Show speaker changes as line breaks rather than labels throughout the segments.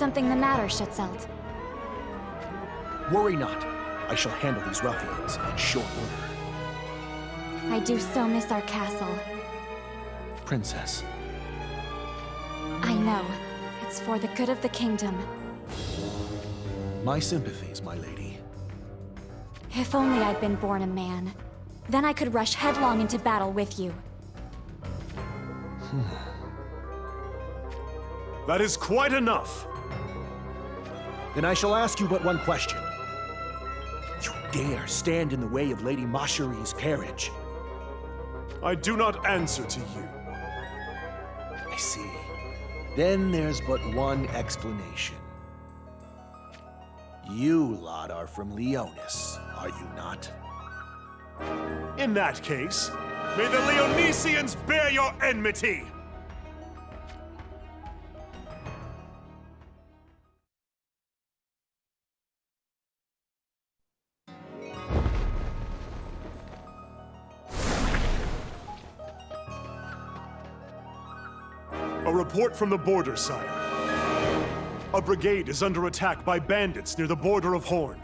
something the matter, Schutzelt?
Worry not. I shall handle these ruffians in short order.
I do so miss our castle.
Princess.
I know. It's for the good of the kingdom.
My sympathies, my lady.
If only I'd been born a man. Then I could rush headlong into battle with you.
That is quite enough!
Then I shall ask you but one question. You dare stand in the way of Lady Masheri's carriage?
I do not answer to you.
I see. Then there's but one explanation. You lot are from Leonis, are you not?
In that case, may the Leonesians bear your enmity! A report from the border, sire. A brigade is under attack by bandits near the border of Horn.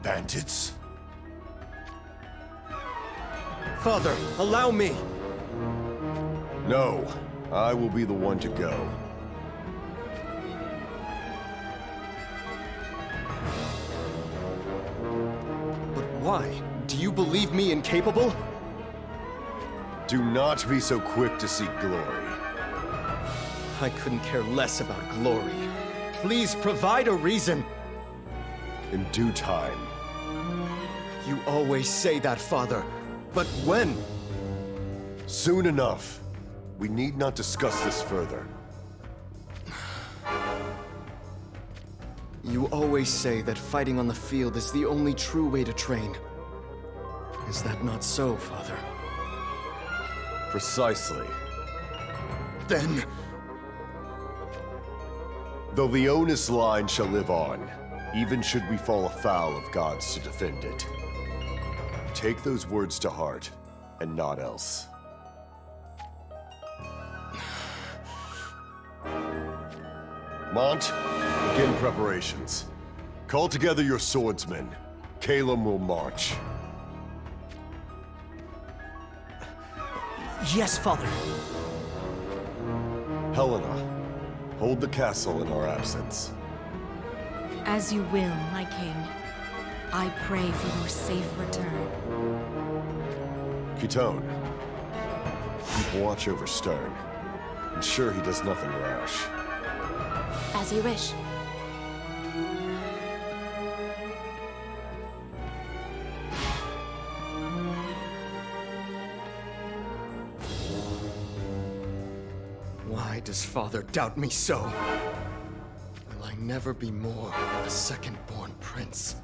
Bandits? Father, allow me! No, I will be the one to go. But why? Do you believe me incapable? Do not be so quick to seek glory. I couldn't care less about glory. Please provide a reason. In due time. You always say that, Father. But when? Soon enough. We need not discuss this further. You always say that fighting on the field is the only true way to train. Is that not so, Father? Precisely. Then... the Leonis line shall live on, even should we fall afoul of gods to defend it. Take those words to heart, and not else. Mont, begin preparations. Call together your swordsmen. Calum will march.
Yes, Father.
Helena, hold the castle in our absence.
As you will, my king. I pray for your safe return.
Kitone, keep watch over Stern. Ensure he does nothing rash.
As you wish.
Why does Father doubt me so? Will I never be more than a second-born prince?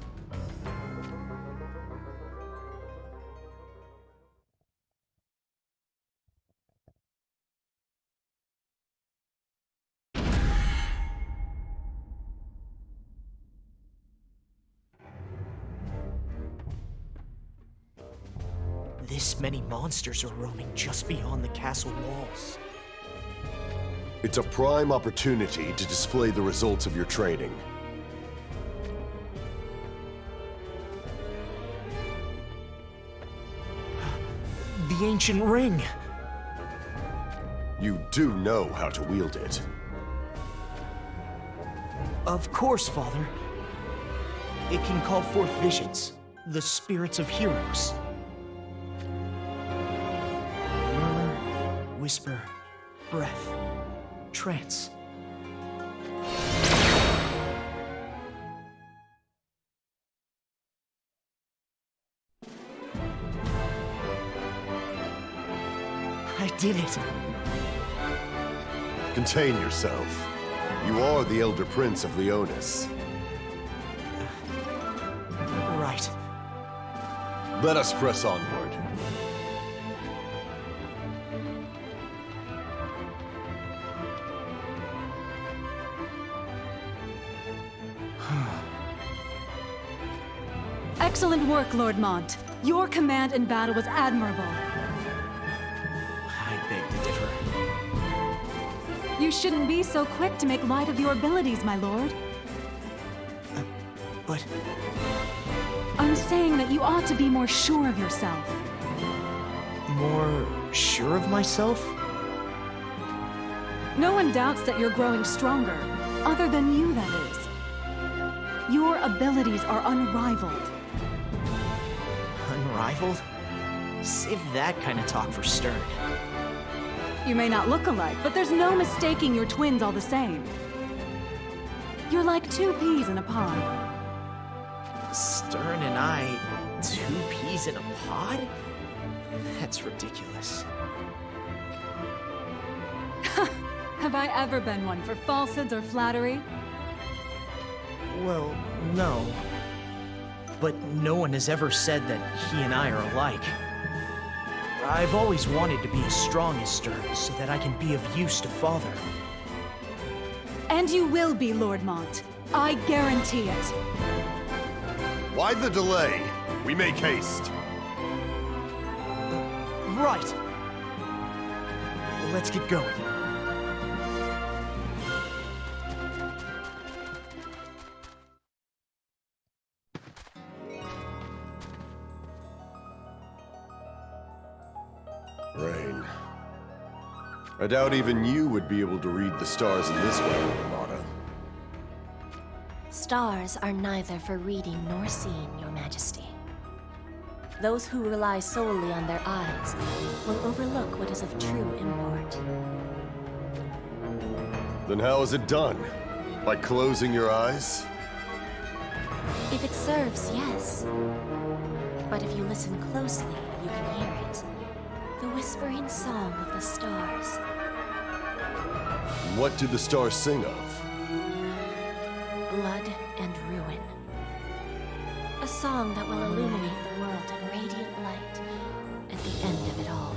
This many monsters are roaming just beyond the castle walls.
It's a prime opportunity to display the results of your training.
The ancient ring!
You do know how to wield it.
Of course, Father. It can call forth visions, the spirits of heroes. Murmur, whisper, breath, trance. I did it!
Contain yourself. You are the Elder Prince of Leonis.
Right.
Let us press onward.
Excellent work, Lord Mont. Your command in battle was admirable.
I beg to differ.
You shouldn't be so quick to make light of your abilities, my lord.
But
I'm saying that you ought to be more sure of yourself.
more sure of myself?
No one doubts that you're growing stronger, other than you, that is. Your abilities are unrivaled.
Unrivaled? Save that kind of talk for Stern.
You may not look alike, but there's no mistaking your twins all the same. You're like two peas in a pod.
Stern and I, 2 peas in a pod? That's ridiculous.
Have I ever been one for falsehoods or flattery?
Well, no. But no one has ever said that he and I are alike. I've always wanted to be as strong as Stern so that I can be of use to Father.
And you will be, Lord Mont. I guarantee it.
Why the delay? We make haste.
Right. Let's get going.
Rain. I doubt even you would be able to read the stars in this way, Ramada.
Stars are neither for reading nor seeing, Your Majesty. Those who rely solely on their eyes will overlook what is of true import.
Then how is it done? By closing your eyes?
If it serves, yes. But if you listen closely, you can hear it. The whispering song of the stars.
What do the stars sing of?
Blood and ruin. A song that will illuminate the world in radiant light at the end of it all.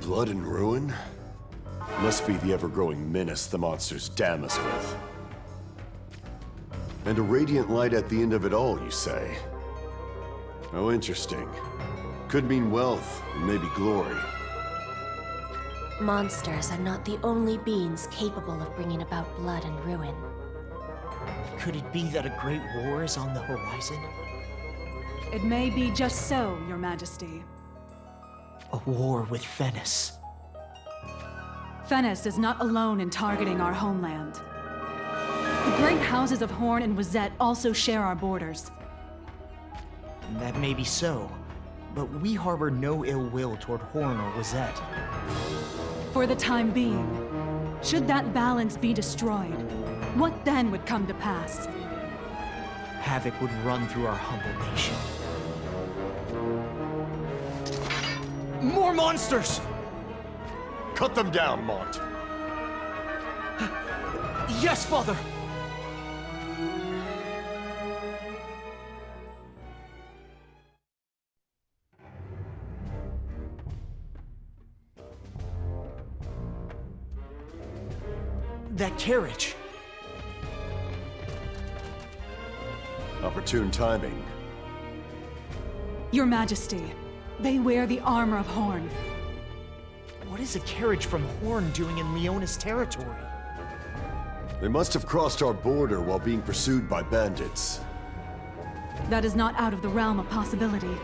Blood and ruin? Must be the ever-growing menace the monsters damn us with. And a radiant light at the end of it all, you say? Oh, interesting. Could mean wealth, and maybe glory.
Monsters are not the only beings capable of bringing about blood and ruin.
Could it be that a great war is on the horizon?
It may be just so, Your Majesty.
A war with Venice.
Venice is not alone in targeting our homeland. The great houses of Horn and Wizette also share our borders.
That may be so, but we harbor no ill will toward Horn or Wizette.
For the time being, should that balance be destroyed, what then would come to pass?
Havoc would run through our humble nation. More monsters!
Cut them down, Mont.
Yes, Father! That carriage.
Opportune timing.
Your Majesty, they wear the armor of Horn.
What is a carriage from Horn doing in Leona's territory?
They must have crossed our border while being pursued by bandits.
That is not out of the realm of possibility.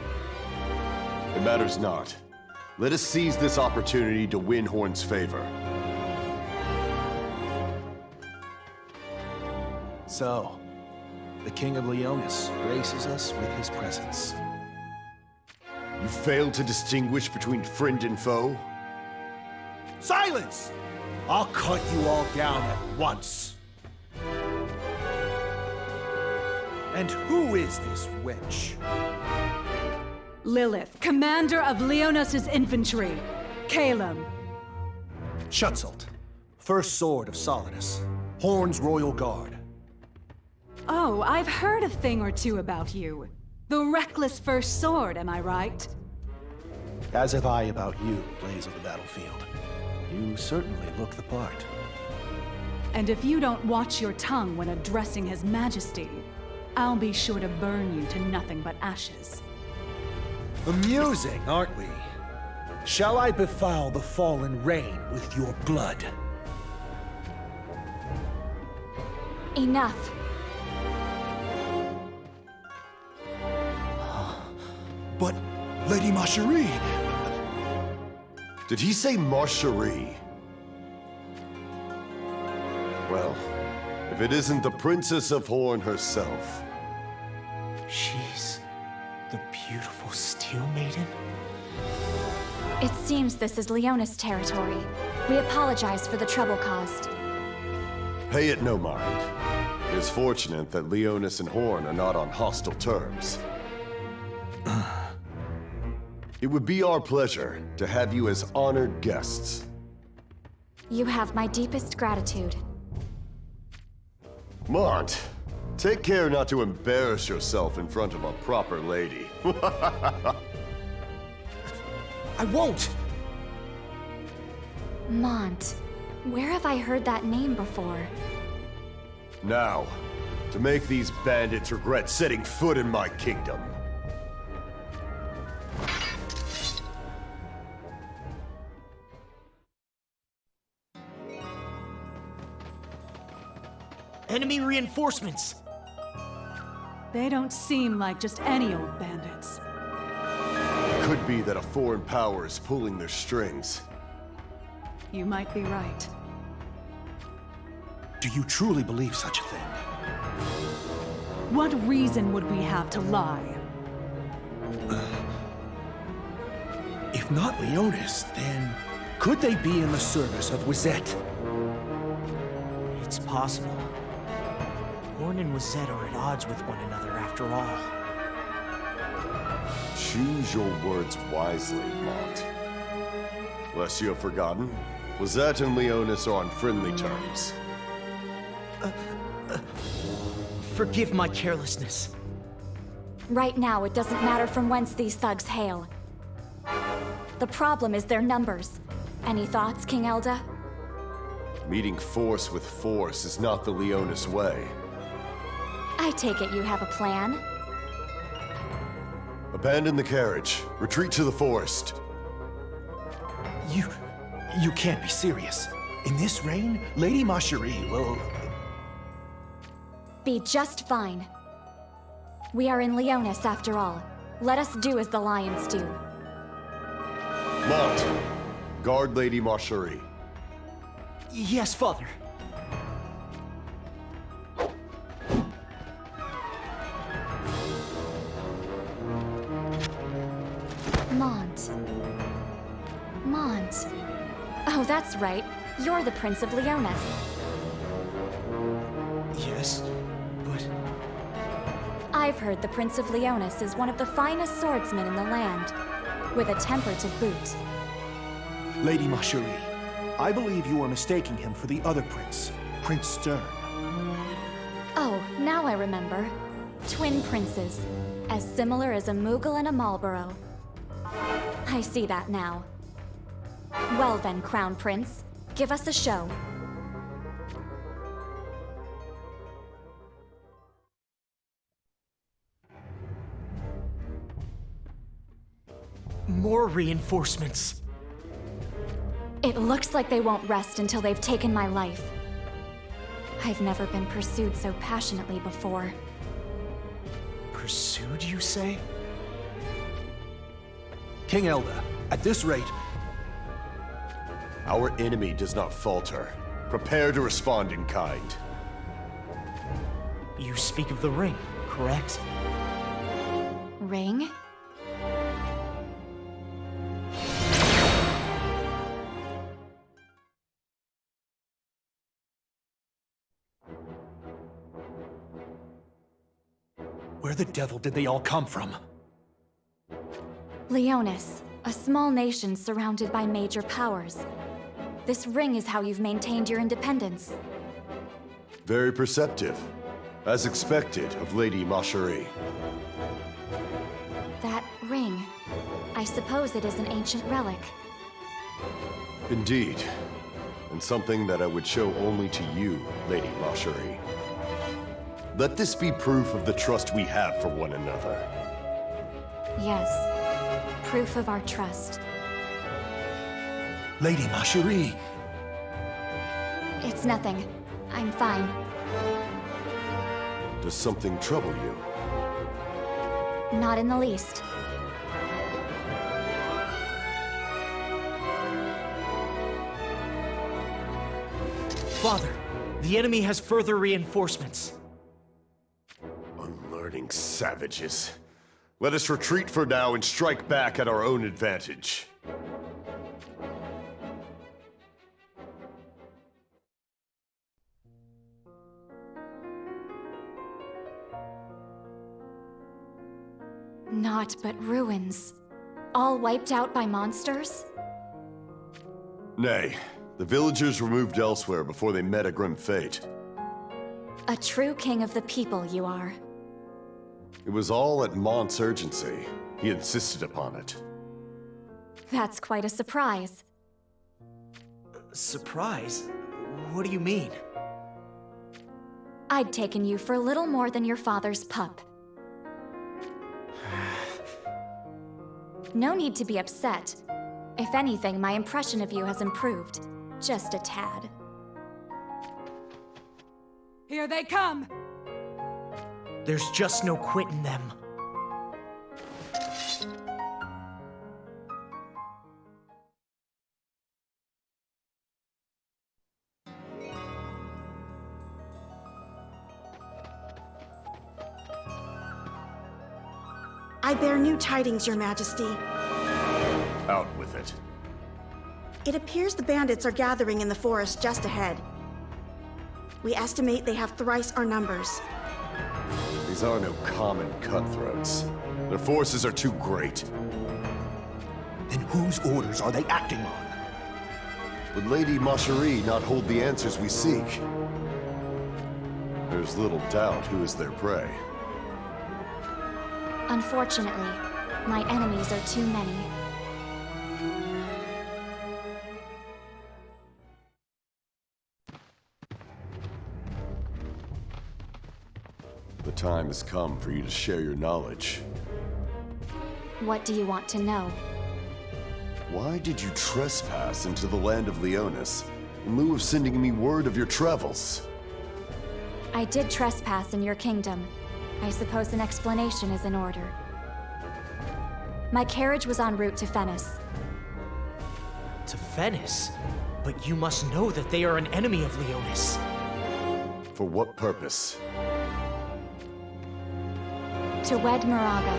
It matters not. Let us seize this opportunity to win Horn's favor.
So, the King of Leonis graces us with his presence.
You fail to distinguish between friend and foe?
Silence! I'll cut you all down at once. And who is this wench?
Lilith, commander of Leonos' infantry. Caleb.
Schutzelt, first sword of Solidus, Horn's royal guard.
Oh, I've heard a thing or two about you. The reckless first sword, am I right?
As have I about you, Blaze of the Battlefield. You certainly look the part.
And if you don't watch your tongue when addressing His Majesty, I'll be sure to burn you to nothing but ashes.
Amusing, aren't we? Shall I befoul the fallen rain with your blood?
Enough.
But, Lady Marcherie...
Did he say Marcherie? Well, if it isn't the Princess of Horn herself.
She's the beautiful Steel Maiden?
It seems this is Leonis territory. We apologize for the trouble caused.
Pay it no mind. It is fortunate that Leonis and Horn are not on hostile terms. It would be our pleasure to have you as honored guests.
You have my deepest gratitude.
Mont, take care not to embarrass yourself in front of a proper lady.
I won't!
Mont. Where have I heard that name before?
Now, to make these bandits regret setting foot in my kingdom.
Enemy reinforcements!
They don't seem like just any old bandits.
Could be that a foreign power is pulling their strings.
You might be right.
Do you truly believe such a thing?
What reason would we have to lie?
If not Leonis, then could they be in the service of Wizette?
It's possible. Horn and Wizette are at odds with one another after all.
Choose your words wisely, Mont. Lest you have forgotten, Wizette and Leonis are on friendly terms.
Forgive my carelessness.
Right now, it doesn't matter from whence these thugs hail. The problem is their numbers. Any thoughts, King Elda?
Meeting force with force is not the Leonis way.
I take it you have a plan?
Abandon the carriage. Retreat to the forest.
You can't be serious. In this reign, Lady Marcherie will...
Be just fine. We are in Leonis after all. Let us do as the lions do.
Mont, guard Lady Marcherie.
Yes, Father.
Mont. Mont. Oh, that's right. You're the Prince of Leonis.
Yes, but...
I've heard the Prince of Leonis is one of the finest swordsmen in the land, with a temper to boot.
Lady Marcherie, I believe you are mistaking him for the other prince, Prince Stern.
Oh, now I remember. Twin princes, as similar as a Moogle and a Marlborough. I see that now. Well then, Crown Prince, give us a show.
More reinforcements.
It looks like they won't rest until they've taken my life. I've never been pursued so passionately before.
Pursued, you say?
King Elda, at this rate...
Our enemy does not falter. Prepare to respond in kind.
You speak of the ring, correct?
Ring?
Where the devil did they all come from?
Leonis, a small nation surrounded by major powers. This ring is how you've maintained your independence.
Very perceptive. As expected of Lady Marcherie.
That ring, I suppose it is an ancient relic.
Indeed. And something that I would show only to you, Lady Marcherie. Let this be proof of the trust we have for one another.
Yes, proof of our trust.
Lady Marcherie!
It's nothing. I'm fine.
Does something trouble you?
Not in the least.
Father, the enemy has further reinforcements.
Unlearning savages. Let us retreat for now and strike back at our own advantage.
Naught but ruins. All wiped out by monsters?
Nay, the villagers were moved elsewhere before they met a grim fate.
A true king of the people, you are.
It was all at Mont's urgency. He insisted upon it.
That's quite a surprise.
Surprise? What do you mean?
I'd taken you for little more than your father's pup. No need to be upset. If anything, my impression of you has improved. Just a tad.
Here they come!
There's just no quitting them.
I bear new tidings, Your Majesty.
Out with it.
It appears the bandits are gathering in the forest just ahead. We estimate they have thrice our numbers.
These are no common cutthroats. Their forces are too great.
Then whose orders are they acting on?
Would Lady Macherie not hold the answers we seek? There's little doubt who is their prey.
Unfortunately, my enemies are too many.
The time has come for you to share your knowledge.
What do you want to know?
Why did you trespass into the land of Leonis, in lieu of sending me word of your travels?
I did trespass in your kingdom. I suppose an explanation is in order. My carriage was en route to Fennis.
To Fennis? But you must know that they are an enemy of Leonis.
For what purpose?
To wed Moraga.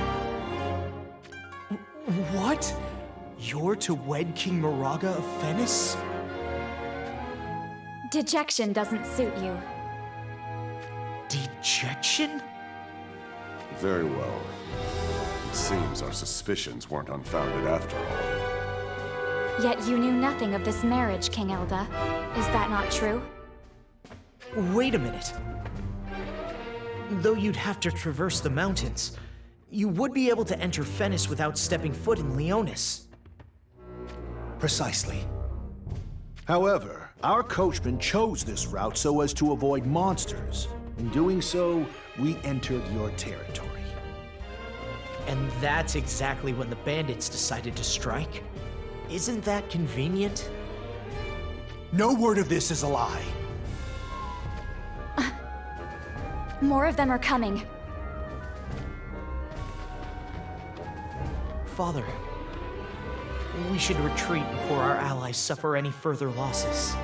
What? You're to wed King Moraga of Fennis?
Dejection doesn't suit you.
Dejection?
Very well. It seems our suspicions weren't unfounded after all.
Yet you knew nothing of this marriage, King Elda. Is that not true?
Wait a minute. Though you'd have to traverse the mountains, you would be able to enter Fennis without stepping foot in Leonis.
Precisely. However, our coachman chose this route so as to avoid monsters. In doing so, we entered your territory.
And that's exactly when the bandits decided to strike? Isn't that convenient?
No word of this is a lie.
More of them are coming.
Father, we should retreat before our allies suffer any further losses.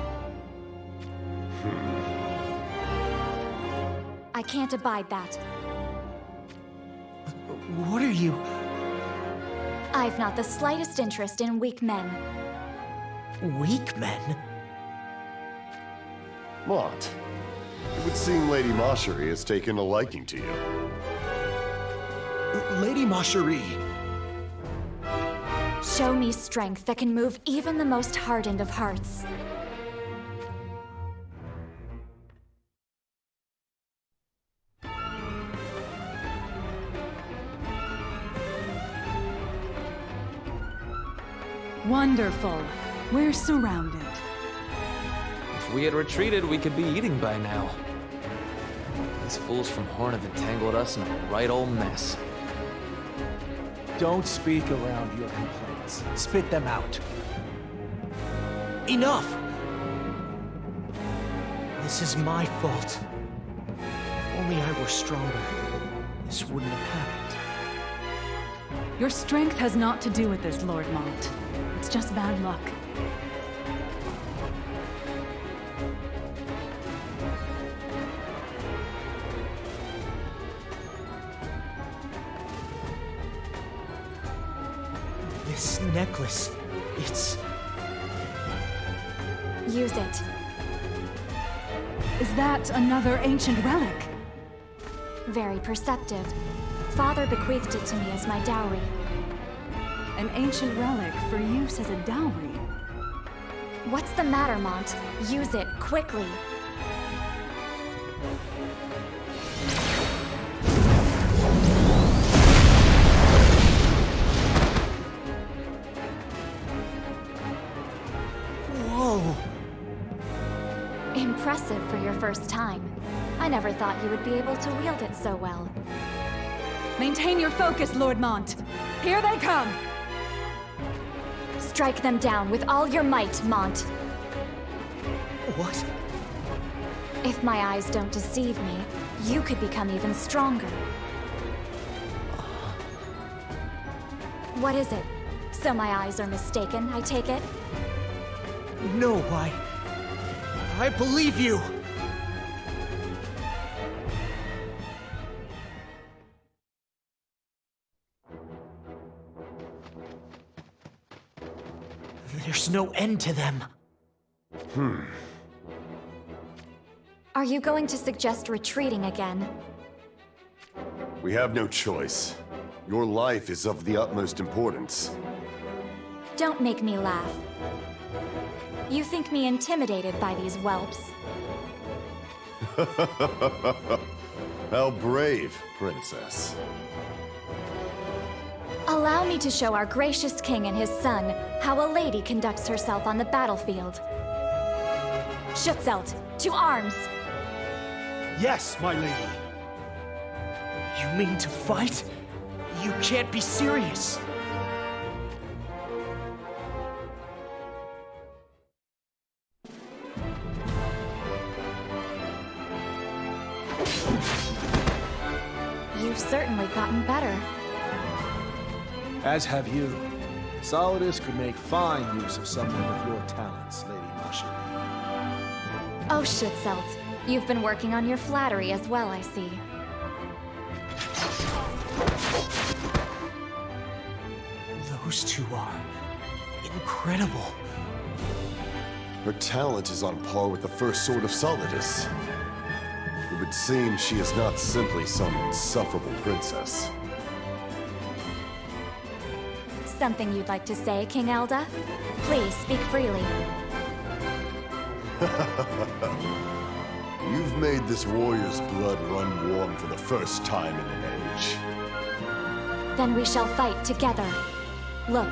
I can't abide that.
What are you...
I've not the slightest interest in weak men.
weak men?
Mont, it would seem Lady Macherie has taken a liking to you.
Lady Macherie.
Show me strength that can move even the most hardened of hearts.
Wonderful. We're surrounded.
If we had retreated, we could be eating by now. These fools from Horn have entangled us in a right old mess.
Don't speak around your complaints. Spit them out.
Enough! This is my fault. If only I were stronger, this wouldn't have happened.
Your strength has naught to do with this, Lord Mont. It's just bad luck.
This necklace, it's...
Use it.
Is that another ancient relic?
Very perceptive. Father bequeathed it to me as my dowry.
An ancient relic for use as a dowry?
What's the matter, Mont? Use it, quickly.
Whoa!
Impressive for your first time. I never thought you would be able to wield it so well.
Maintain your focus, Lord Mont. Here they come!
Strike them down with all your might, Mont.
What?
If my eyes don't deceive me, you could become even stronger. What is it? So my eyes are mistaken, I take it?
No, I believe you! There's no end to them.
Are you going to suggest retreating again?
We have no choice. Your life is of the utmost importance.
Don't make me laugh. You think me intimidated by these whelps?
How brave, Princess.
Allow me to show our gracious king and his son how a lady conducts herself on the battlefield. Schutzelt, to arms!
Yes, my lady.
You mean to fight? You can't be serious.
You've certainly gotten better.
As have you. Solidus could make fine use of someone with your talents, Lady Marcherie.
Oh, Schutzelt, you've been working on your flattery as well, I see.
Those two are incredible.
Her talent is on par with the first sword of Solidus. It would seem she is not simply some insufferable princess.
Something you'd like to say, King Elda? Please, speak freely.
You've made this warrior's blood run warm for the first time in an age.
Then we shall fight together. Look.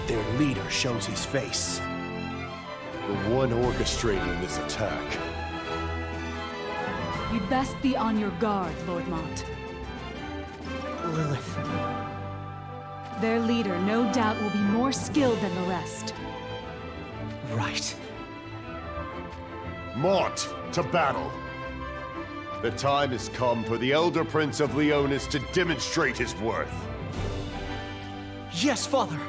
Their leader shows his face.
The one orchestrating this attack.
You'd best be on your guard, Lord Mont.
Lilith.
Their leader, no doubt, will be more skilled than the rest.
Right.
Mont, to battle! The time has come for the Elder Prince of Leonis to demonstrate his worth.
Yes, Father!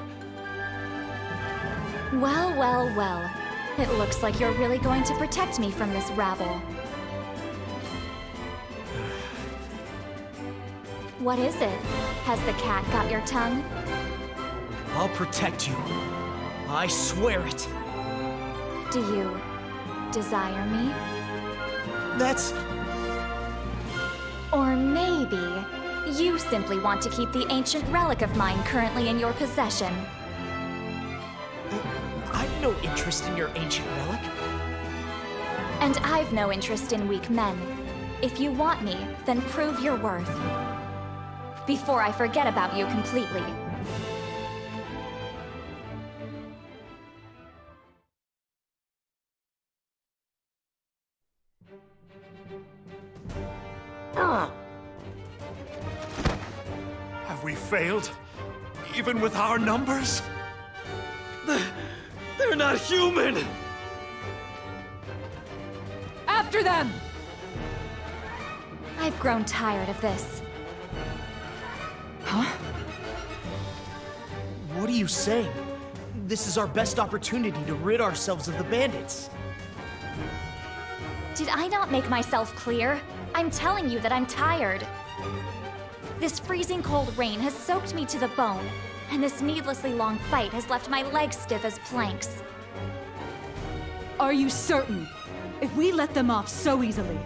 Well, well, well. It looks like you're really going to protect me from this rabble. What is it? Has the cat got your tongue?
I'll protect you. I swear it.
Do you desire me?
That's...
Or maybe you simply want to keep the ancient relic of mine currently in your possession.
I've no interest in your ancient relic.
And I've no interest in weak men. If you want me, then prove your worth. Before I forget about you completely.
Have we failed? Even with our numbers?
They're not human!
after them!
I've grown tired of this.
Huh? What are you saying? This is our best opportunity to rid ourselves of the bandits.
Did I not make myself clear? I'm telling you that I'm tired. This freezing cold rain has soaked me to the bone, and this needlessly long fight has left my legs stiff as planks.
Are you certain? If we let them off so easily...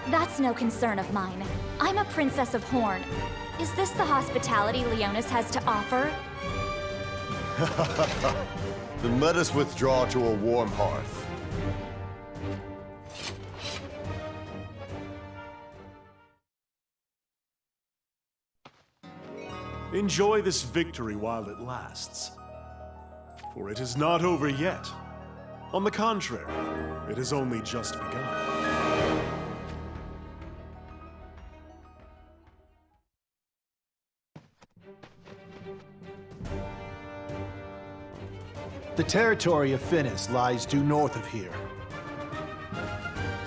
That's no concern of mine. I'm a princess of Horn. Is this the hospitality Leonis has to offer?
Then let us withdraw to a warm hearth.
Enjoy this victory while it lasts. For it is not over yet. On the contrary, it has only just begun.
The territory of Finis lies due north of here.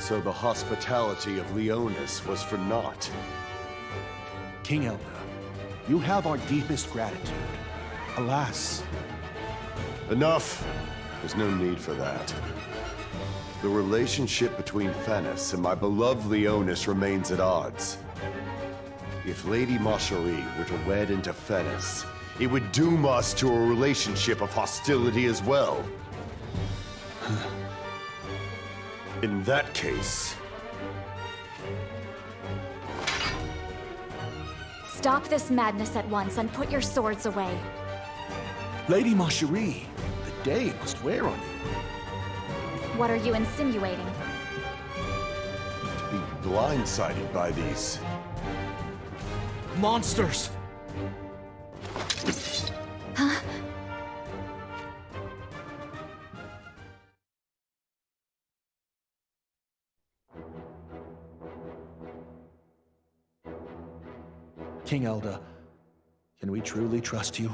So the hospitality of Leonis was for naught.
King Elder, you have our deepest gratitude. Alas,
Enough! There's no need for that. The relationship between Finis and my beloved Leonis remains at odds. If Lady Marjorie were to wed into Finis, it would doom us to a relationship of hostility as well. In that case...
Stop this madness at once and put your swords away.
Lady Marjorie, the day must wear on you.
What are you insinuating?
To be blindsided by these...
Monsters!
Huh?
King Elder, can we truly trust you?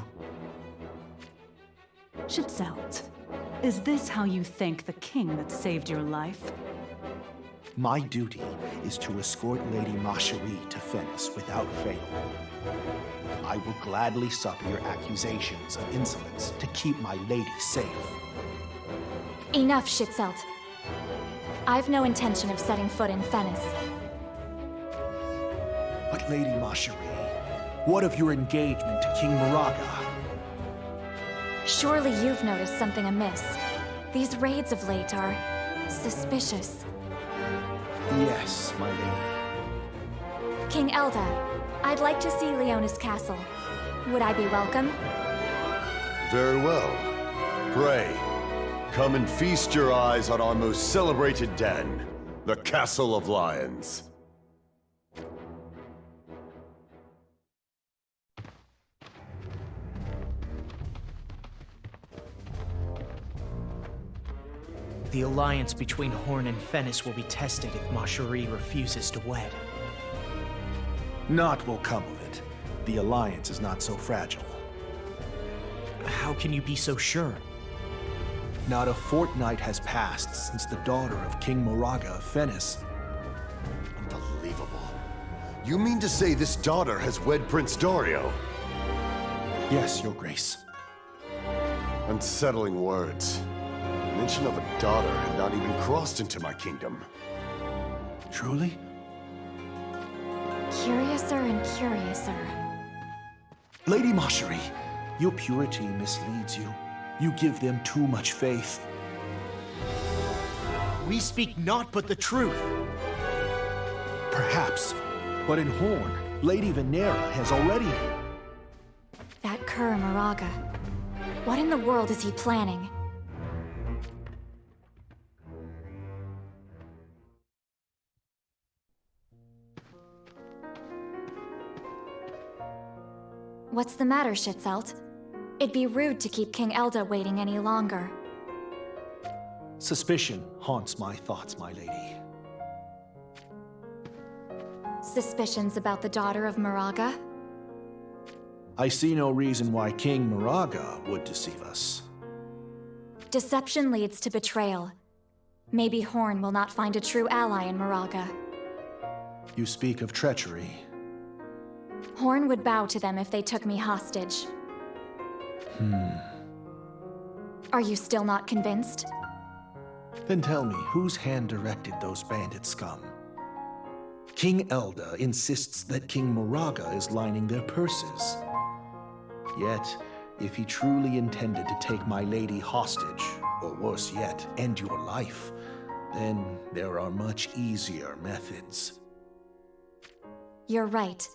Schützelt, is this how you thank the king that saved your life?
My duty is to escort Lady Marjorie to Finis without fail. I will gladly suffer your accusations of insolence to keep my lady safe.
Enough, Schützelt. I've no intention of setting foot in Finis.
But Lady Marjorie, what of your engagement to King Moraga?
Surely you've noticed something amiss. These raids of late are suspicious.
Yes, my lady.
King Elda, I'd like to see Leonis Castle. Would I be welcome?
Very well. Pray, come and feast your eyes on our most celebrated den, the Castle of Lions.
The alliance between Horn and Finis will be tested if Marjorie refuses to wed.
Naught will come of it. The alliance is not so fragile.
How can you be so sure?
Not a fortnight has passed since the daughter of King Moraga of Finis.
Unbelievable. You mean to say this daughter has wed Prince Dario?
Yes, Your Grace.
Unsettling words. Mention of a daughter had not even crossed into my kingdom.
Truly?
Curiouser and curiouser.
Lady Marjorie, your purity misleads you. You give them too much faith.
We speak naught but the truth.
Perhaps, but in Horn, Lady Venera has already...
That cur Moraga. What in the world is he planning? What's the matter, Schützelt? It'd be rude to keep King Elda waiting any longer.
Suspicion haunts my thoughts, my lady.
Suspicions about the daughter of Moraga?
I see no reason why King Moraga would deceive us.
Deception leads to betrayal. maybe Horn will not find a true ally in Moraga.
You speak of treachery.
Horn would bow to them if they took me hostage. Are you still not convinced?
Then tell me, whose hand directed those bandit scum? King Elda insists that King Moraga is lining their purses. Yet, if he truly intended to take my lady hostage, or worse yet, end your life, then there are much easier methods.
You're right.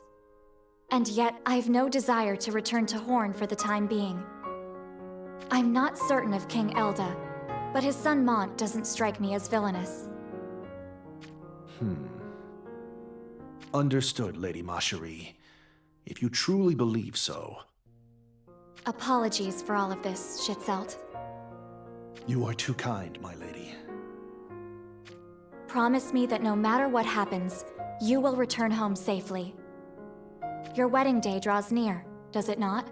And yet, I've no desire to return to Horn for the time being. I'm not certain of King Elda, but his son Mont doesn't strike me as villainous.
Understood, Lady Macherie. If you truly believe so.
Apologies for all of this, Schützelt.
You are too kind, my lady.
Promise me that no matter what happens, you will return home safely. Your wedding day draws near, does it not?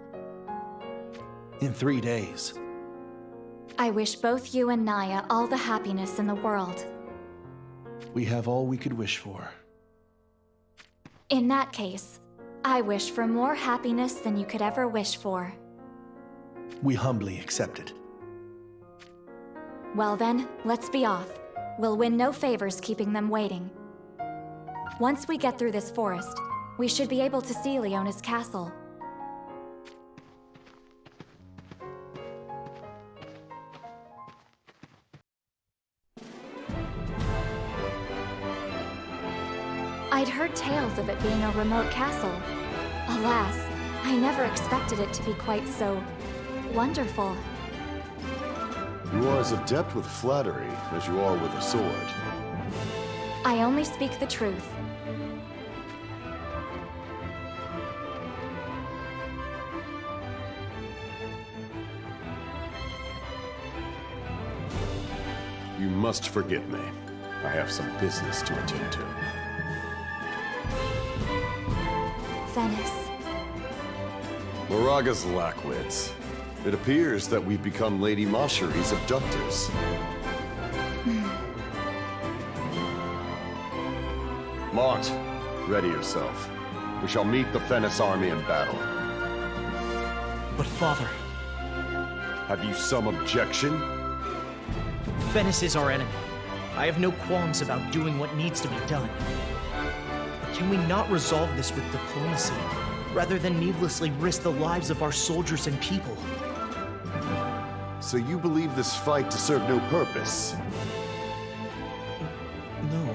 In 3 days.
I wish both you and Naya all the happiness in the world.
We have all we could wish for.
In that case, I wish for more happiness than you could ever wish for.
We humbly accept it.
Well then, let's be off. We'll win no favors keeping them waiting. Once we get through this forest, we should be able to see Leona's castle. I'd heard tales of it being a remote castle. Alas, I never expected it to be quite so wonderful.
You are as adept with flattery as you are with a sword.
I only speak the truth.
You must forgive me. I have some business to attend to.
Venice.
Moraga's lackwits. It appears that we've become Lady Macherie's abductors. Mont, ready yourself. We shall meet the Venice army in battle.
But father,
Have you some objection?
Venice is our enemy. I have no qualms about doing what needs to be done. But can we not resolve this with diplomacy, rather than needlessly risk the lives of our soldiers and people?
So you believe this fight to serve no purpose?
No,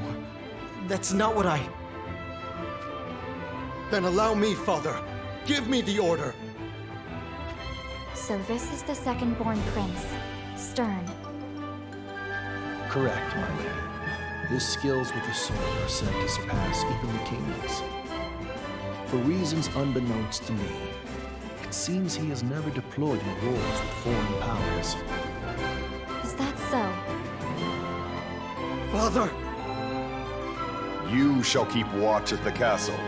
that's not what I...
Then allow me, father. Give me the order.
So this is the second-born prince, Stern.
Correct, my lady. His skills with the sword are said to surpass even the king's. For reasons unbeknownst to me, it seems he has never deployed in wars with foreign powers.
Is that so?
Father!
You shall keep watch at the castle.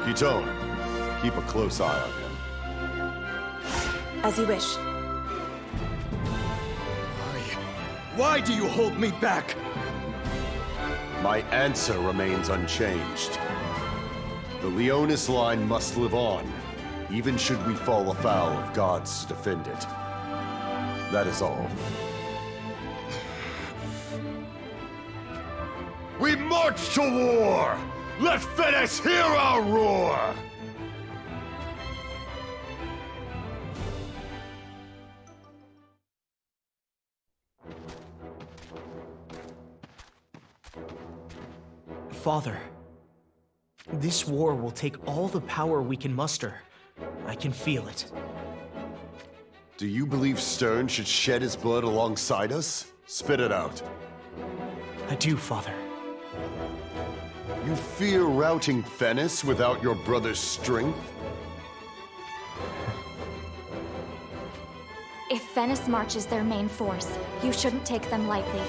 Kitone, keep a close eye on him.
As you wish.
Why do you hold me back?
My answer remains unchanged. The Leonis line must live on, even should we fall afoul of gods to defend it. That is all. We march to war! Let Venice hear our roar!
Father, this war will take all the power we can muster. I can feel it.
Do you believe Stern should shed his blood alongside us? Spit it out.
I do, Father.
You fear routing Venice without your brother's strength?
If Venice marches their main force, you shouldn't take them lightly.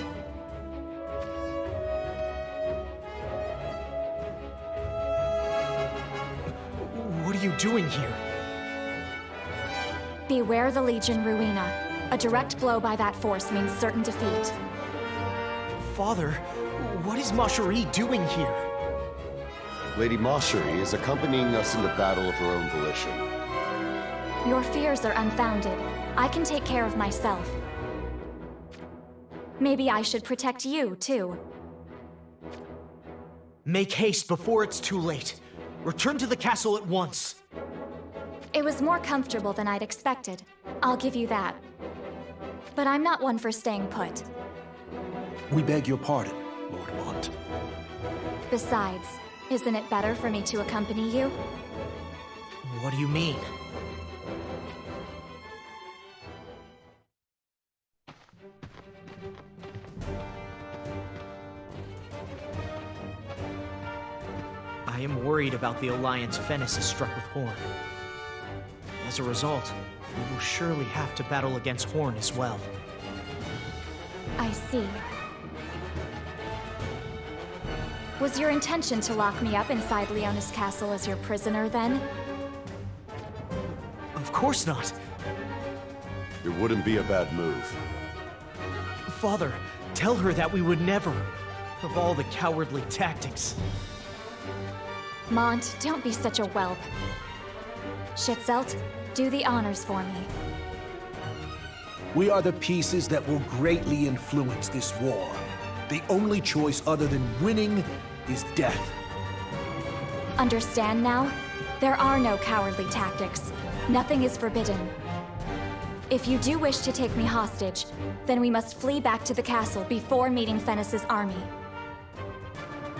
What are you doing here?
Beware the Legion Ruina. A direct blow by that force means certain defeat.
Father, what is Marjorie doing here?
Lady Marjorie is accompanying us in the battle of her own volition.
Your fears are unfounded. I can take care of myself. Maybe I should protect you, too.
Make haste before it's too late. Return to the castle at once.
It was more comfortable than I'd expected. I'll give you that. But I'm not one for staying put.
We beg your pardon, Lord Mont.
Besides, isn't it better for me to accompany you?
What do you mean? I am worried about the alliance Fennis has struck with Horn. As a result, we will surely have to battle against Horn as well.
I see. Was your intention to lock me up inside Leonis Castle as your prisoner, then?
Of course not.
It wouldn't be a bad move.
Father, tell her that we would never, of all the cowardly tactics.
Mont, don't be such a whelp. Schitzelt, do the honors for me.
We are the pieces that will greatly influence this war. The only choice other than winning is death.
Understand now? There are no cowardly tactics. Nothing is forbidden. If you do wish to take me hostage, then we must flee back to the castle before meeting Fennis's army.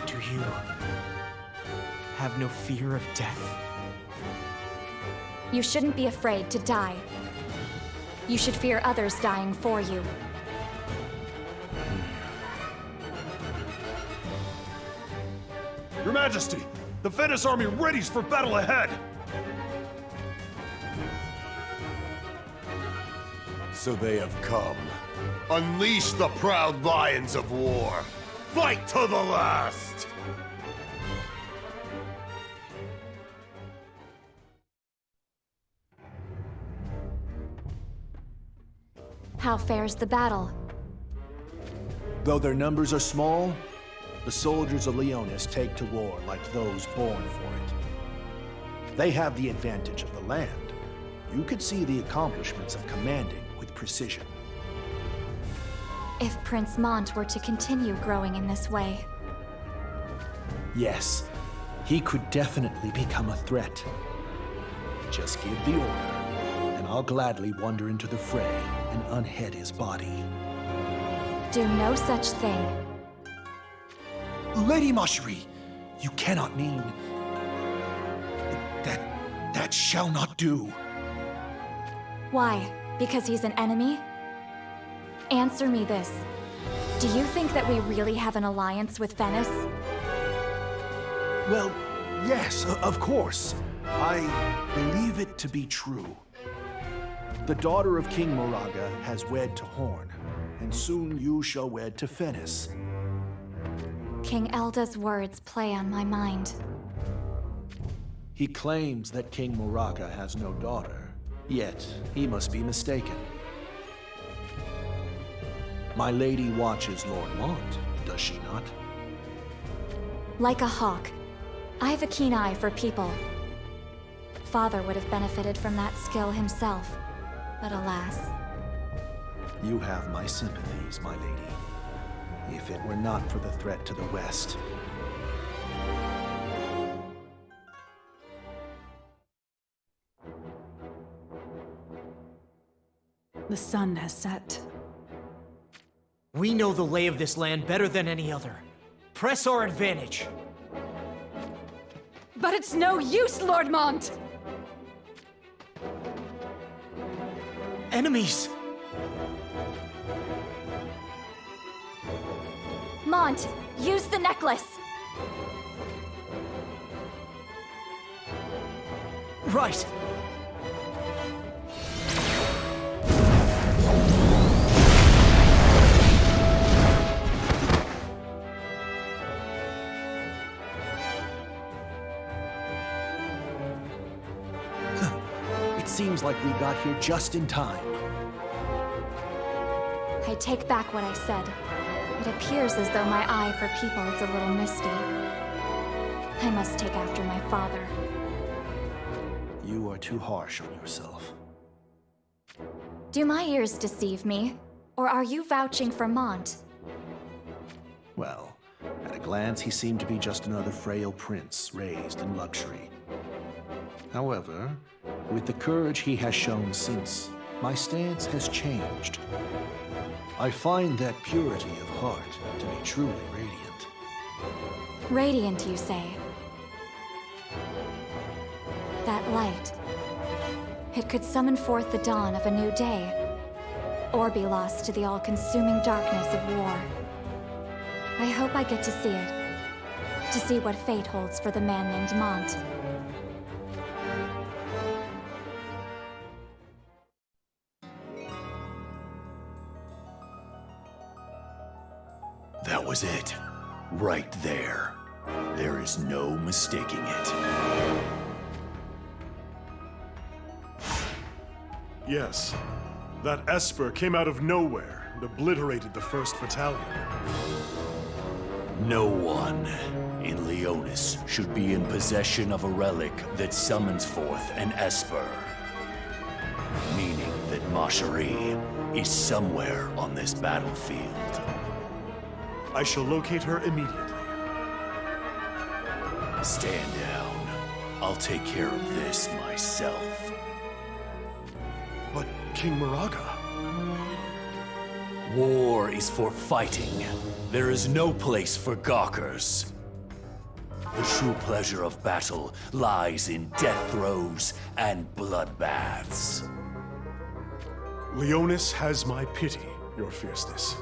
Do you have no fear of death?
You shouldn't be afraid to die. You should fear others dying for you.
Your Majesty, the Fennis army readies for battle ahead!
So they have come. Unleash the proud lions of war! Fight to the last!
How fares the battle?
Though their numbers are small, the soldiers of Leonis take to war like those born for it. They have the advantage of the land. You could see the accomplishments of commanding with precision.
If Prince Mont were to continue growing in this way.
Yes, he could definitely become a threat. Just give the order, and I'll gladly wander into the fray and unhead his body.
Do no such thing.
Lady Marjorie, you cannot mean... That shall not do.
Why? Because he's an enemy? Answer me this. Do you think that we really have an alliance with Fennis?
Well, yes, of course. I believe it to be true. The daughter of King Moraga has wed to Horn, and soon you shall wed to Fennis.
King Elda's words play on my mind.
He claims that King Moraga has no daughter, yet he must be mistaken. My lady watches Lord Mont, does she not?
Like a hawk. I have a keen eye for people. Father would have benefited from that skill himself, but alas.
You have my sympathies, my lady. If it were not for the threat to the west.
The sun has set.
We know the lay of this land better than any other. Press our advantage.
But it's no use, Lord Mont!
Enemies!
Mont, use the necklace!
Right!
It seems like we got here just in time.
I take back what I said. It appears as though my eye for people is a little misty. I must take after my father.
You are too harsh on yourself.
Do my ears deceive me? Or are you vouching for Mont?
Well, at a glance, he seemed to be just another frail prince raised in luxury. However, with the courage he has shown since, my stance has changed. I find that purity of heart to be truly radiant.
Radiant, you say? That light. It could summon forth the dawn of a new day, or be lost to the all-consuming darkness of war. I hope I get to see it. To see what fate holds for the man named Mont.
That was it. Right there. There is no mistaking it.
Yes. That Esper came out of nowhere and obliterated the 1st Battalion.
No one in Leonis should be in possession of a relic that summons forth an Esper. Meaning that Macherie is somewhere on this battlefield.
I shall locate her immediately.
Stand down. I'll take care of this myself.
But King Moraga...
War is for fighting. There is no place for gawkers. The true pleasure of battle lies in death throes and bloodbaths.
Leonis has my pity, your fierceness.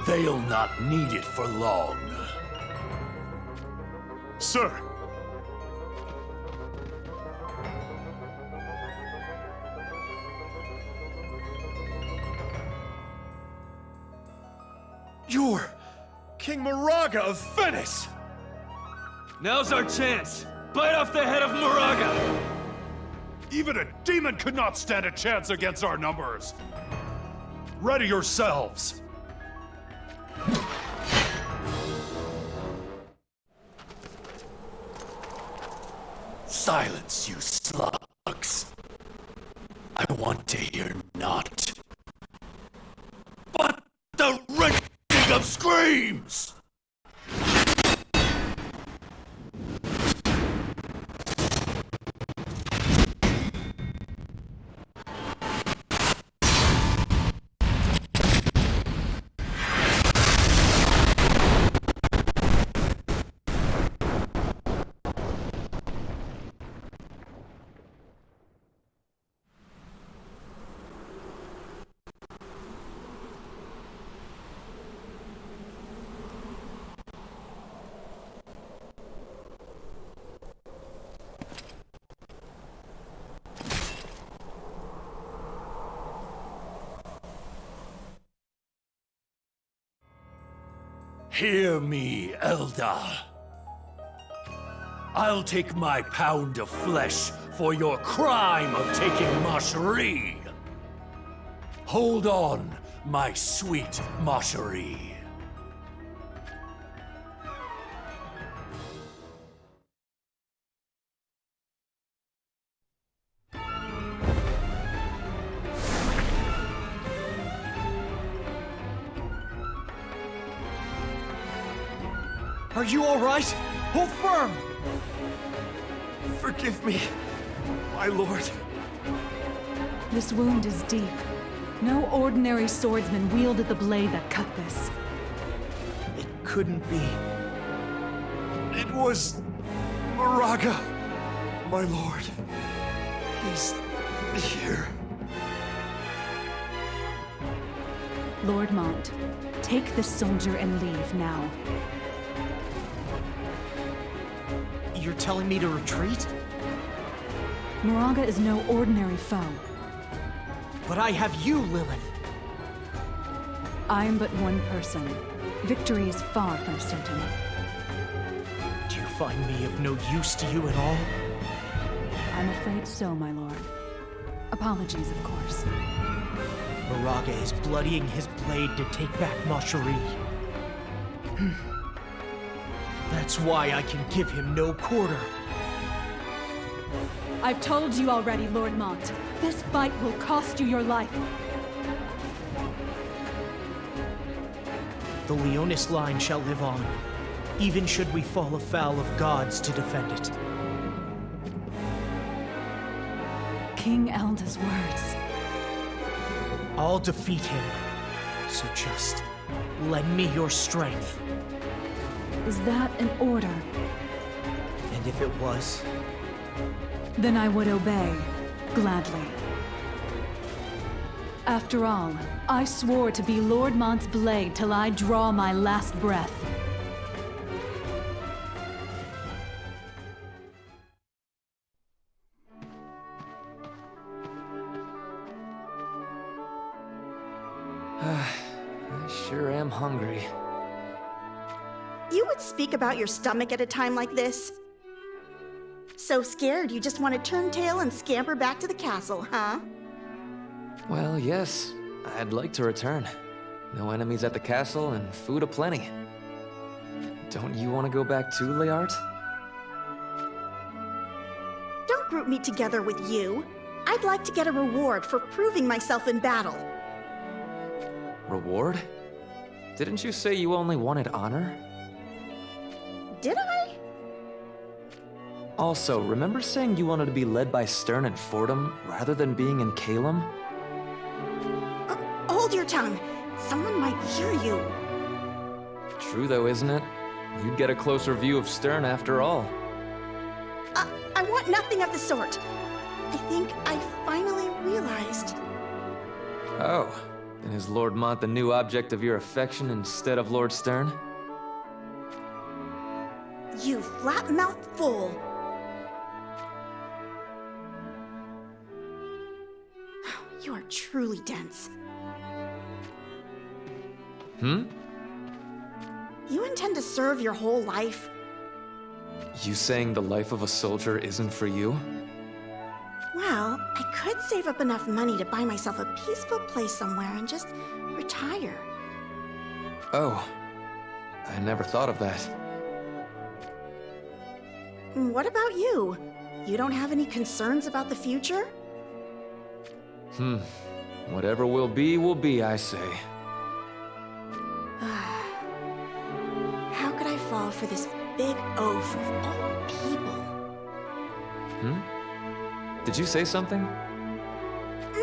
They'll not need it for long.
Sir! You're King Moraga of Venice!
Now's our chance! Bite off the head of Moraga!
Even a demon could not stand a chance against our numbers! Ready yourselves!
Silence, you slugs. I want to hear not, but the rending of screams! Hear me, Elda. I'll take my pound of flesh for your crime of taking Macherie. Hold on, my sweet Macherie.
Are you all right? Hold firm!
Forgive me, my lord.
This wound is deep. No ordinary swordsman wielded the blade that cut this.
It couldn't be.
It was Moraga, my lord. He's here.
Lord Mont, take this soldier and leave now.
You're telling me to retreat?
Moraga is no ordinary foe.
But I have you, Lilith.
I am but one person. Victory is far from certain.
Do you find me of no use to you at all?
I'm afraid so, my lord. Apologies, of course.
Moraga is bloodying his blade to take back Macherie. That's why I can give him no quarter.
I've told you already, Lord Mont. This fight will cost you your life.
The Leonis line shall live on, even should we fall afoul of gods to defend it.
King Elda's words.
I'll defeat him, so just lend me your strength.
Is that an order?
And if it was,
Then I would obey, gladly. After all, I swore to be Lord Mont's blade till I draw my last breath.
I sure am hungry.
You would speak about your stomach at a time like this? So scared you just want to turn tail and scamper back to the castle, huh?
Well, yes. I'd like to return. No enemies at the castle and food aplenty. Don't you want to go back too, Leart?
Don't group me together with you. I'd like to get a reward for proving myself in battle.
Reward? Didn't you say you only wanted honor?
Did I?
Also, remember saying you wanted to be led by Stern and Fordham rather than being in Calum?
Hold your tongue. Someone might hear you.
True though, isn't it? You'd get a closer view of Stern after all.
I want nothing of the sort. I think I finally realized.
Oh, then is Lord Mont the new object of your affection instead of Lord Stern?
You flat-mouthed fool. You are truly dense. You intend to serve your whole life?
You saying the life of a soldier isn't for you?
Well, I could save up enough money to buy myself a peaceful place somewhere and just retire.
Oh, I never thought of that.
What about you? You don't have any concerns about the future?
Whatever will be, I say.
How could I fall for this big oaf of all people?
Did you say something?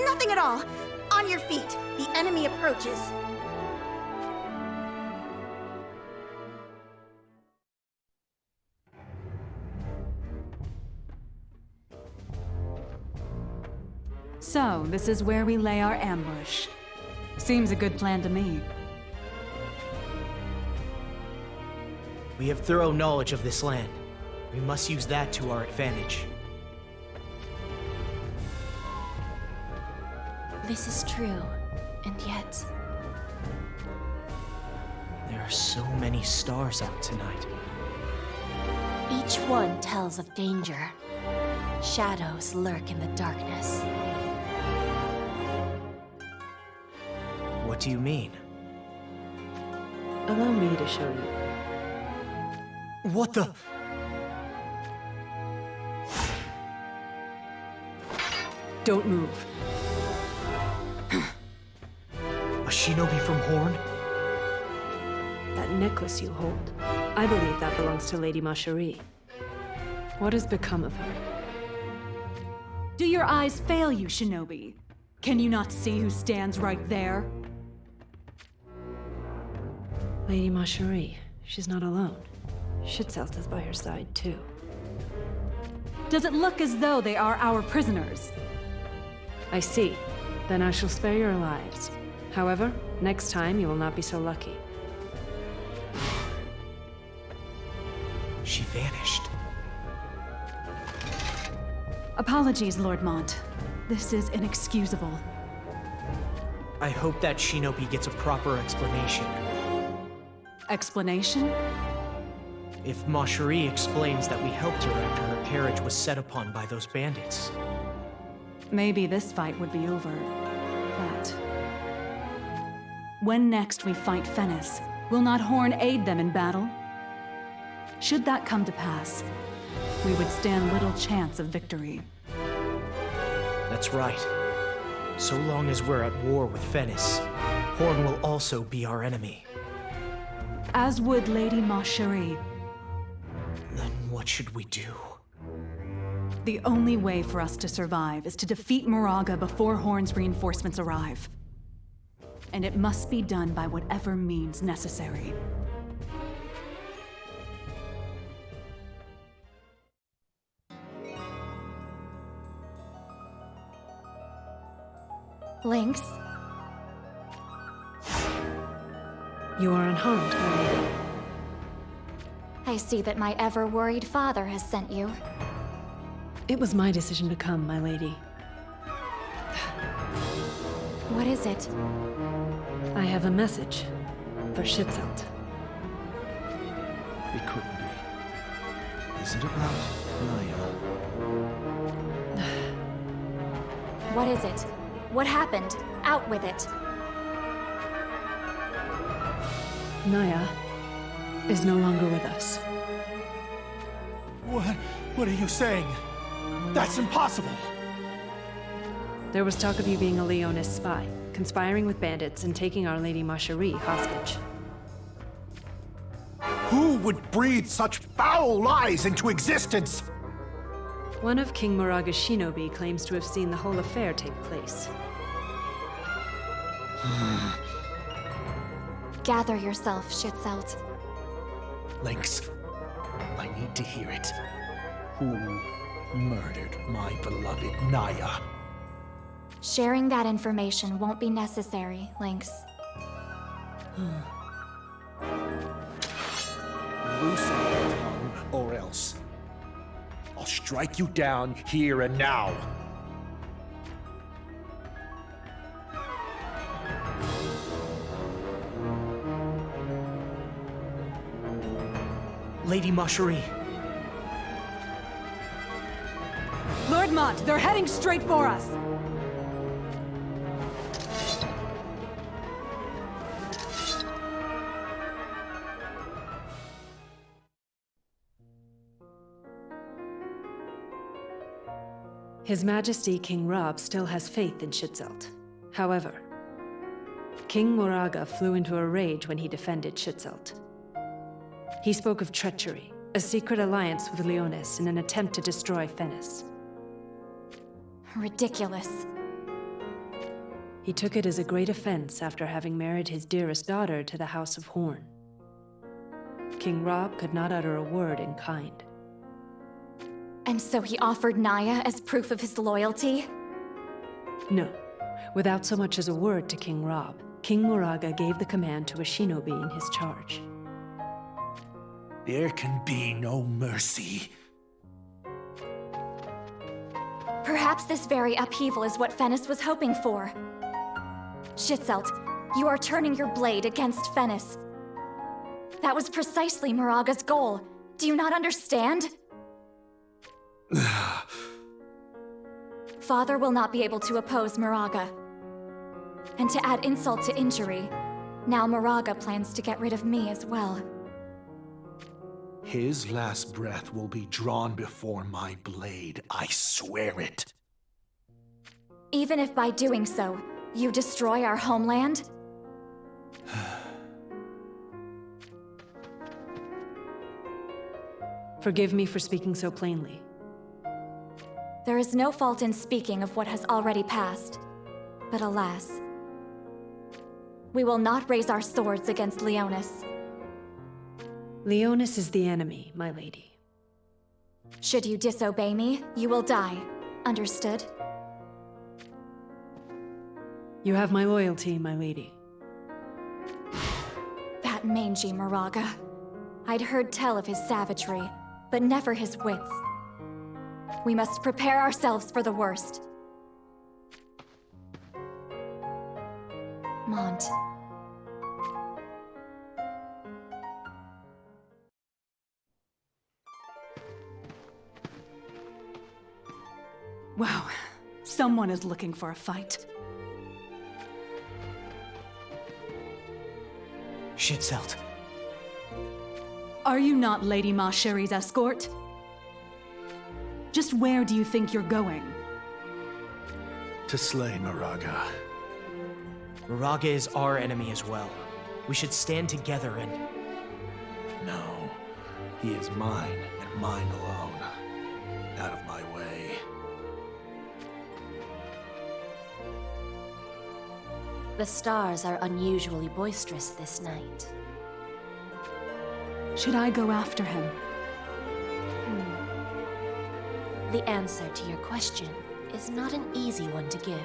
Nothing at all. On your feet. The enemy approaches.
So, this is where we lay our ambush. Seems a good plan to me.
we have thorough knowledge of this land. We must use that to our advantage.
This is true, and yet...
There are so many stars out tonight.
each one tells of danger. Shadows lurk in the darkness.
What do you mean?
Allow me to show you.
What the?
Don't move.
A shinobi from Horn?
That necklace you hold, I believe that belongs to Lady Macherie. What has become of her?
Do your eyes fail you, Shinobi? Can you not see who stands right there?
Lady Macherie. She's not alone. Schitzelta's by her side, too.
Does it look as though they are our prisoners?
I see. Then I shall spare your lives. However, next time you will not be so lucky.
She vanished.
Apologies, Lord Mont. This is inexcusable.
I hope that shinobi gets a proper explanation.
Explanation?
If Macherie explains that we helped her after her carriage was set upon by those bandits.
Maybe this fight would be over. But When next we fight Fennis, will not Horn aid them in battle? Should that come to pass, we would stand little chance of victory.
That's right. So long as we're at war with Fennis, Horn will also be our enemy.
As would Lady Ma Cherie.
Then what should we do?
The only way for us to survive is to defeat Moraga before Horn's reinforcements arrive. And it must be done by whatever means necessary.
Lynx?
You are unharmed, my lady.
I see that my ever-worried father has sent you.
It was my decision to come, my lady.
What is it?
I have a message for Schitzelt.
It couldn't be. Is it about Naya?
What is it? What happened? Out with it.
Naya is no longer with us.
What are you saying? That's impossible!
There was talk of you being a Leonis spy, conspiring with bandits and taking Our Lady Ma Cherie hostage.
Who would breathe such foul lies into existence?
One of King Moraga's shinobi claims to have seen the whole affair take place.
Gather yourself, Schitzelt.
Lynx, I need to hear it. Who murdered my beloved Naya?
Sharing that information won't be necessary, Lynx.
Loosen your tongue, or else I'll strike you down here and now.
Lady Ma Cherie.
Lord Mont, they're heading straight for us!
His Majesty King Rob still has faith in Schitzelt. However, King Moraga flew into a rage when he defended Schitzelt. He spoke of treachery, a secret alliance with Leonis in an attempt to destroy Fennis.
Ridiculous.
He took it as a great offense after having married his dearest daughter to the House of Horn. King Rob could not utter a word in kind.
And so he offered Naya as proof of his loyalty?
No. Without so much as a word to King Rob, King Moraga gave the command to a shinobi in his charge.
There can be no mercy.
Perhaps this very upheaval is what Fennis was hoping for. Schitzelt, you are turning your blade against Fennis. That was precisely Moraga's goal. Do you not understand? Father will not be able to oppose Moraga. And to add insult to injury, now Moraga plans to get rid of me as well.
His last breath will be drawn before my blade, I swear it.
Even if by doing so, you destroy our homeland?
Forgive me for speaking so plainly.
There is no fault in speaking of what has already passed. But alas, we will not raise our swords against Leonis.
Leonis is the enemy, my lady.
Should you disobey me, you will die. Understood?
You have my loyalty, my lady.
That mangy Moraga. I'd heard tell of his savagery, but never his wits. We must prepare ourselves for the worst. Mont.
Wow, someone is looking for a fight.
Shitselt.
Are you not Lady Ma Cheri's escort? Just where do you think you're going?
To slay Moraga.
Moraga is our enemy as well. We should stand together and...
No, he is mine and mine alone. Out of my way.
The stars are unusually boisterous this night.
Should I go after him?
The answer to your question is not an easy one to give.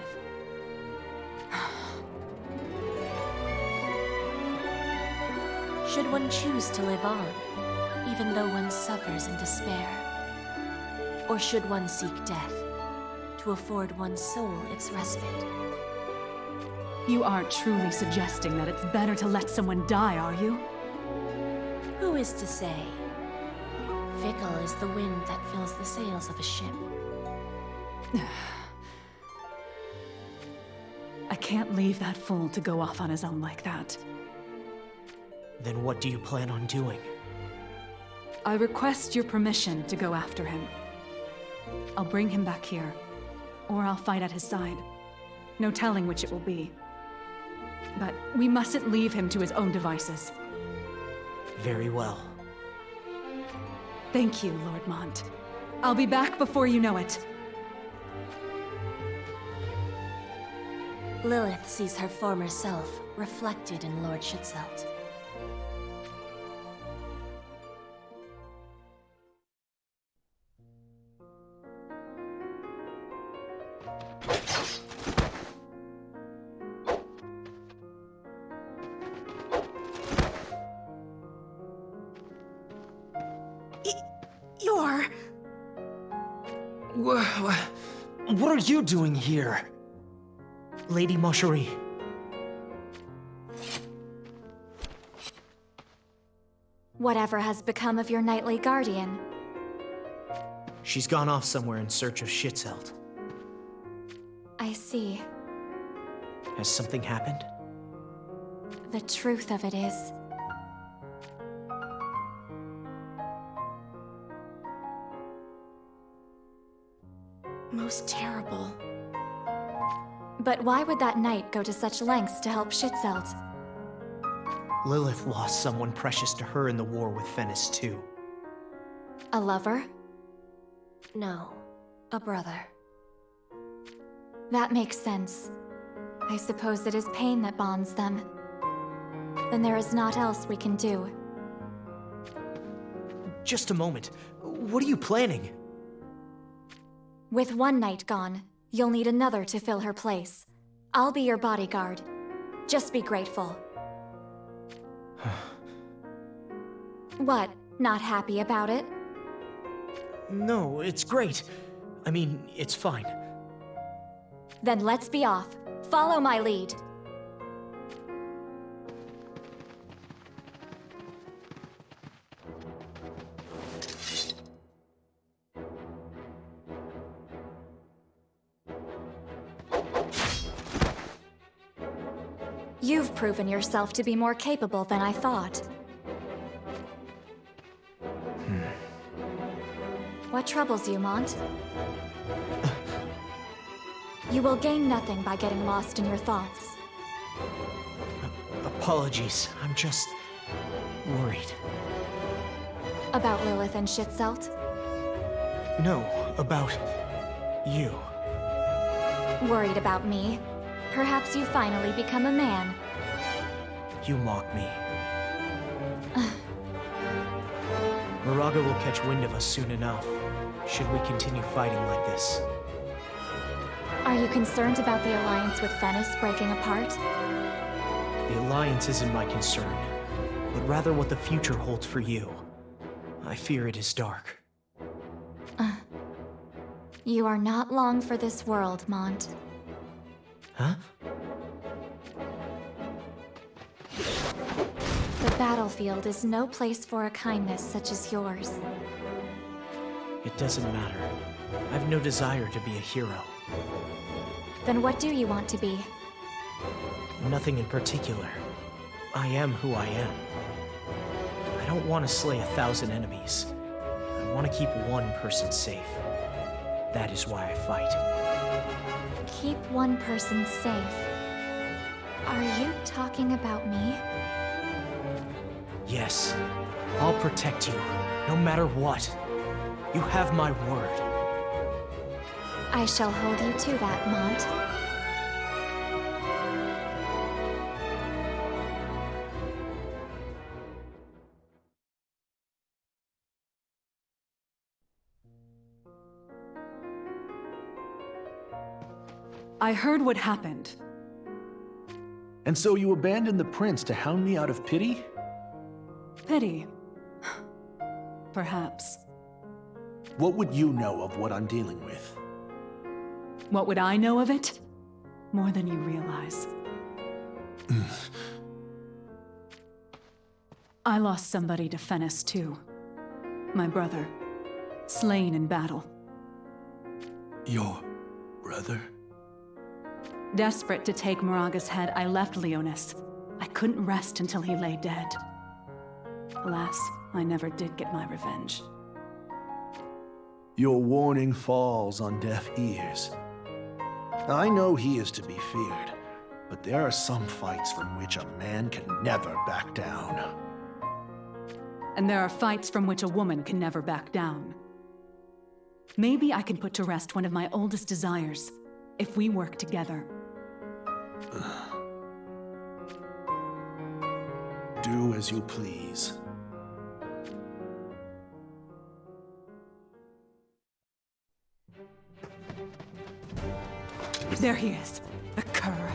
Should one choose to live on, even though one suffers in despair? Or should one seek death, to afford one's soul its respite?
You aren't truly suggesting that it's better to let someone die, are you?
Who is to say? Fickle is the wind that fills the sails of a ship.
I can't leave that fool to go off on his own like that.
Then what do you plan on doing?
I request your permission to go after him. I'll bring him back here, or I'll fight at his side. No telling which it will be. But we mustn't leave him to his own devices.
Very well.
Thank you, Lord Mont. I'll be back before you know it.
Lilith sees her former self reflected in Lord Shitselt.
You're...
What are you doing here? Lady Ma Cheri.
Whatever has become of your knightly guardian?
She's gone off somewhere in search of Shitselt.
I see.
Has something happened?
The truth of it is,
most terrible.
but why would that knight go to such lengths to help Shitselt?
Lilith lost someone precious to her in the war with Fennis too.
A lover?
No, a brother.
That makes sense. I suppose it is pain that bonds them. Then there is naught else we can do.
Just a moment. What are you planning?
With one knight gone, you'll need another to fill her place. I'll be your bodyguard. Just be grateful. What? Not happy about it?
No, it's great. I mean, it's fine.
Then let's be off. Follow my lead. You've proven yourself to be more capable than I thought. What troubles you, Mont? You will gain nothing by getting lost in your thoughts.
Apologies, I'm just... worried.
About Lilith and Shitselt?
No, about... you.
Worried about me? Perhaps you finally become a man.
You mock me. Moraga will catch wind of us soon enough, should we continue fighting like this.
Are you concerned about the alliance with Fennis breaking apart?
The alliance isn't my concern, but rather what the future holds for you. I fear it is dark.
You are not long for this world, Mont.
Huh?
The battlefield is no place for a kindness such as yours.
It doesn't matter. I've no desire to be a hero.
Then what do you want to be?
Nothing in particular. I am who I am. I don't want to slay 1,000 enemies. I want to keep one person safe. That is why I fight.
Keep one person safe. Are you talking about me?
Yes, I'll protect you, no matter what. You have my word.
I shall hold you to that, Mont.
I heard what happened.
And so you abandoned the prince to hound me out of pity?
Pity. Perhaps.
What would you know of what I'm dealing with?
What would I know of it? More than you realize. I lost somebody to Fennis, too. My brother. Slain in battle.
Your brother?
Desperate to take Moraga's head, I left Leonis. I couldn't rest until he lay dead. Alas, I never did get my revenge.
Your warning falls on deaf ears. I know he is to be feared, but there are some fights from which a man can never back down.
And there are fights from which a woman can never back down. Maybe I can put to rest one of my oldest desires, if we work together.
Do as you please.
There he is, the cur.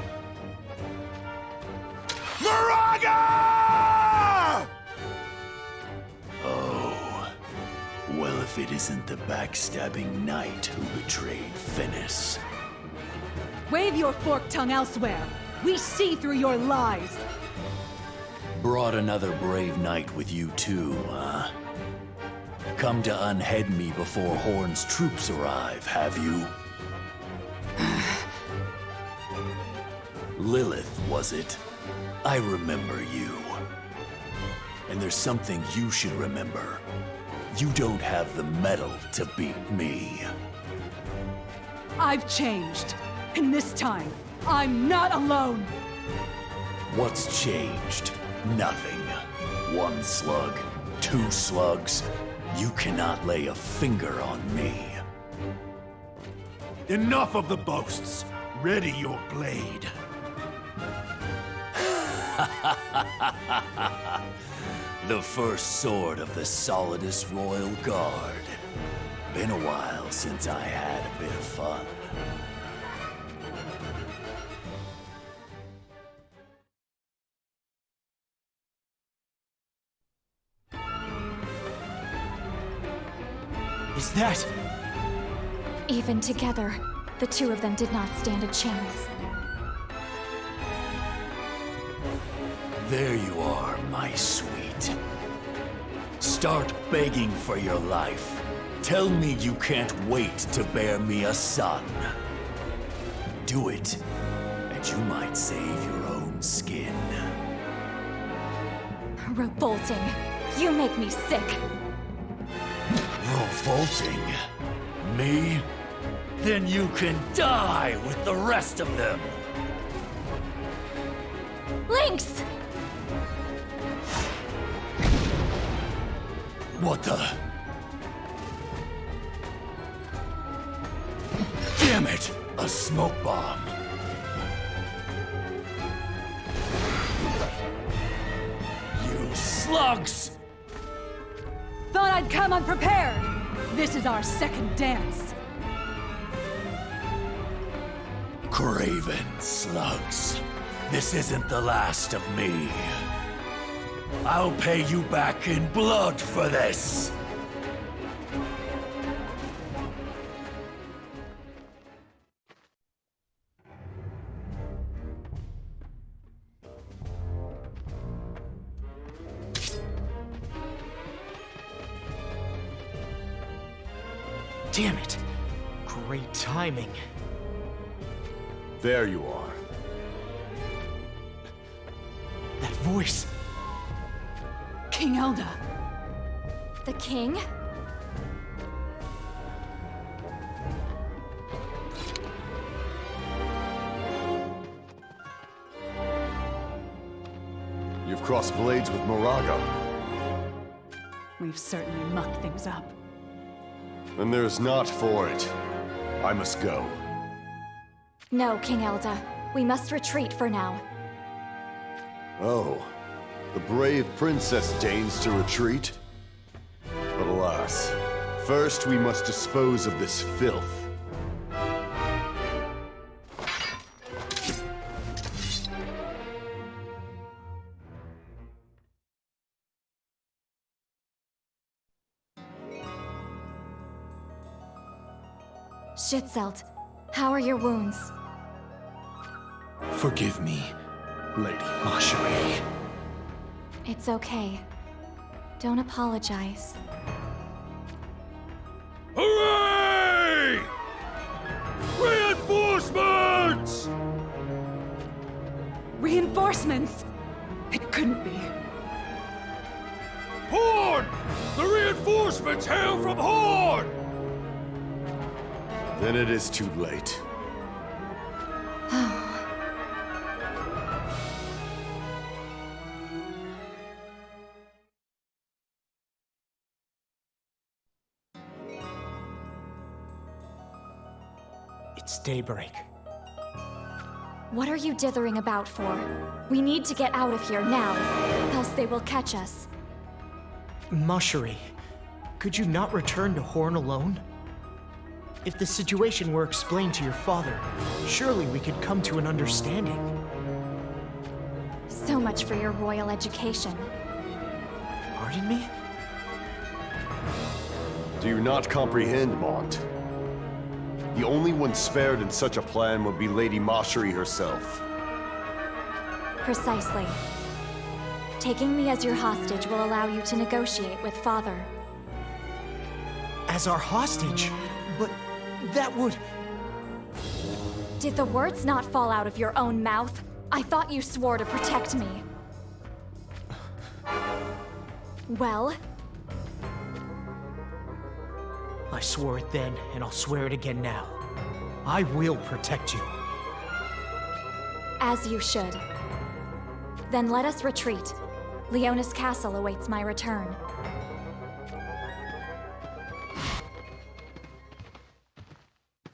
Moraga!
Oh. Well, if it isn't the backstabbing knight who betrayed Fennis.
Wave your forked tongue elsewhere. We see through your lies.
Brought another brave knight with you too, huh? Come to unhead me before Horn's troops arrive, have you? Lilith, was it? I remember you. And there's something you should remember. You don't have the mettle to beat me.
I've changed. And this time, I'm not alone.
What's changed? Nothing. One slug, 2 slugs. You cannot lay a finger on me.
Enough of the boasts. Ready your blade.
The first sword of the solidest royal guard. Been a while since I had a bit of fun.
Is that...
Even together, the two of them did not stand a chance.
There you are, my sweet. Start begging for your life. Tell me you can't wait to bear me a son. Do it, and you might save your own skin.
Revolting. You make me sick.
Revolting? Me? Then you can die with the rest of them!
Lynx!
What the? Damn it! A smoke bomb! You slugs!
Thought I'd come unprepared. This is our second dance.
Craven slugs. This isn't the last of me. I'll pay you back in blood for this!
Damn it! Great timing.
There you are.
That voice.
King Elda.
The king?
You've crossed blades with Moraga.
We've certainly mucked things up.
Then there's not for it. I must go.
No, King Elda. We must retreat for now.
Oh, the brave princess deigns to retreat? But alas, first we must dispose of this filth.
Schützelt, how are your wounds?
Forgive me, Lady Marjorie.
It's okay. Don't apologize.
Hooray! Reinforcements!
Reinforcements? It couldn't be.
Horn! The reinforcements hail from Horn!
Then it is too late.
It's daybreak.
What are you dithering about for? We need to get out of here now, else they will catch us.
Marjorie, could you not return to Horn alone? If the situation were explained to your father, surely we could come to an understanding.
So much for your royal education.
Pardon me?
Do you not comprehend, Mont? The only one spared in such a plan would be Lady Marjorie herself.
Precisely. Taking me as your hostage will allow you to negotiate with father.
As our hostage? But that would...
Did the words not fall out of your own mouth? I thought you swore to protect me. Well?
I swore it then, and I'll swear it again now. I will protect you.
As you should. Then let us retreat. Leonis Castle awaits my return.